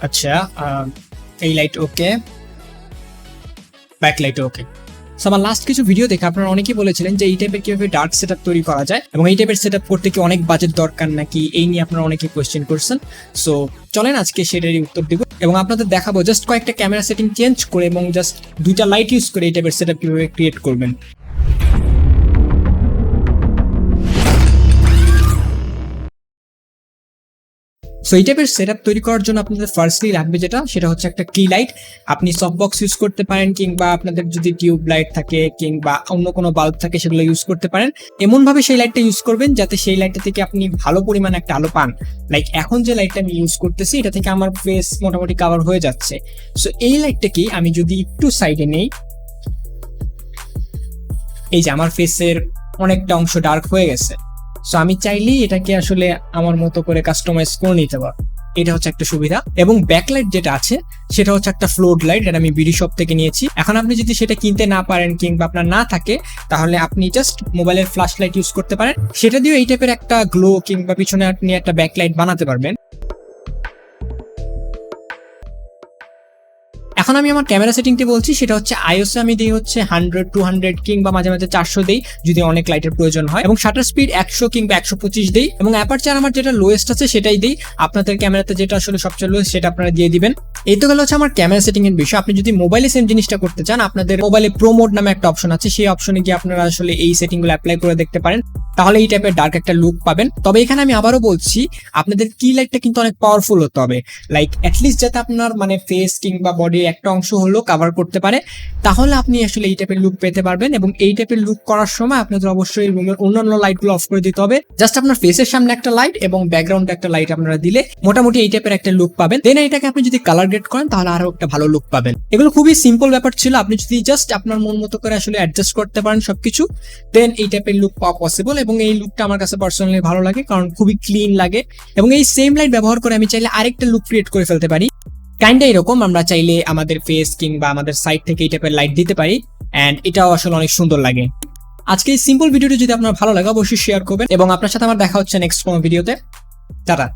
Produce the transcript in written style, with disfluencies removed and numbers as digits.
আচ্ছা, এই light okay, back light okay. So আমার লাস্ট কিছু ভিডিও দেখে আপনারা অনেকেই বলেছিলেন যে এই টাইপের কিভাবে ডার্ক সেটআপ তৈরি করা যায় এবং এই টাইপের সেটআপ করতে কি অনেক বাজেট দরকার নাকি, এই নিয়ে আপনারা অনেকেই কোয়েশ্চেন করছেন। সো চলেন আজকে সেটারই উত্তর দিব এবং আপনাদের দেখাবো জাস্ট কয়েকটা ক্যামেরা সেটিং চেঞ্জ করে এবং জাস্ট দুইটা লাইট ইউজ করে এই টাইপের সেটআপ কিভাবে ক্রিয়েট করবেন। সো এই টাইপের সেটআপ তৈরি করার জন্য আপনাদের ফার্স্টলি লাগবে যেটা, সেটা হচ্ছে একটা কি লাইট। আপনি সফট বক্স ইউজ করতে পারেন কিংবা আপনাদের যদি টিউব লাইট থাকে কিংবা অন্য কোনো বাল্ব থাকে সেগুলো ইউজ করতে পারেন। এমনভাবে সেই লাইটটা ইউজ করবেন যাতে সেই লাইটটা থেকে আপনি ভালো পরিমাণে একটা আলো পান। লাইক এখন যে লাইটটা আমি ইউজ করতেছি এটা থেকে আমার ফেস মোটামুটি কভার হয়ে যাচ্ছে। সো এই লাইটটাকে আমি যদি একটু সাইডে নেই, এই যে আমার ফেসের অনেকটা অংশ ডার্ক হয়ে গেছে। সো আমি চাইলেই এটাকে আসলে আমার মতো করে কাস্টমাইজ করে নিতে পারবো, এটা হচ্ছে একটা সুবিধা। এবং ব্যাকলাইট যেটা আছে সেটা হচ্ছে একটা ফ্লোট লাইট, এটা আমি বিডি শপ থেকে নিয়েছি। এখন আপনি যদি সেটা কিনতে না পারেন কিংবা আপনার না থাকে তাহলে আপনি জাস্ট মোবাইলের ফ্ল্যাশ লাইট ইউজ করতে পারেন, সেটা দিয়েও এই টাইপের একটা গ্লো কিংবা পিছনে আপনি একটা ব্যাকলাইট বানাতে পারবেন। এখন আমি আমার ক্যামেরা সেটিংটি বলছি, সেটা হচ্ছে আইওসে আমি দিই হচ্ছে 100, 200 কিংবা মাঝে মাঝে 400 দেই যদি অনেক লাইটের প্রয়োজন হয়, এবং শাটার স্পিড 100 কিংবা 125 দেই, এবং অ্যাপারচার আমার যেটা লোয়েস্ট আছে সেটাই দিই। আপনাদের ক্যামেরাতে যেটা আসলে সবচেয়ে লোয়েস্ট সেটা আপনারা দিয়ে দিবেন। এই তো গেল হচ্ছে আমার ক্যামেরা সেটিং এর বিষয়। আপনি যদি মোবাইলে সেম জিনিসটা করতে চান, আপনাদের মোবাইলে প্রো মোড নামে একটা অপশন আছে, সেই অপশনে গিয়ে আপনারা আসলে এই সেটিং গুলো অ্যাপ্লাই করে দেখতে পারেন, তাহলে এই টাইপের ডার্ক একটা লুক পাবেন। তবে এখানে আমি আবারও বলছি আপনাদের কি লাইটটা কিন্তু অনেক পাওয়ারফুল হতে হবে, লাইক অ্যাটলিস্ট যাতে আপনার মানে ফেস কিংবা বডির একটা অংশ হলো কভার করতে পারে, তাহলে আপনি আসলে এই টাইপের লুক পেতে পারবেন। এবং এই টাইপের লুক করার সময় আপনাদের অবশ্যই রুমের অন্যান্য লাইটগুলো অফ করে দিতে হবে। জাস্ট আপনার ফেসের সামনে একটা লাইট এবং ব্যাকগ্রাউন্ডে একটা লাইট আপনারা দিলে মোটামুটি এই টাইপের একটা লুক পাবেন। দেন এটাকে আপনি যদি কালার গ্রেড করেন তাহলে আরো একটা ভালো লুক পাবেন। এগুলো খুবই সিম্পল ব্যাপার ছিল, আপনি যদি জাস্ট আপনার মন মতো করে আসলে অ্যাডজাস্ট করতে পারেন সবকিছু, দেন এই টাইপের লুক পাওয়া পসিবল। এবং এই লুকটা আমার কাছে পার্সোনালি ভালো লাগে, কারণ খুবই ক্লিন লাগে। এবং এই সেম লাইট ব্যবহার করে আমি চাইলে আরেকটা লুক ক্রিয়েট করে ফেলতে পারি, কাইন্ডা এরকম। আমরা চাইলে আমাদের ফেস কিংবা আমাদের সাইড থেকে এই টাইপের লাইট দিতে পারি, এন্ড এটাও আসলে অনেক সুন্দর লাগে। আজকে এই সিম্পল ভিডিওটি যদি আপনার ভালো লাগে অবশ্যই শেয়ার করবেন, এবং আপনার সাথে আমার দেখা হচ্ছে নেক্সট কোনো ভিডিওতে। টাটা।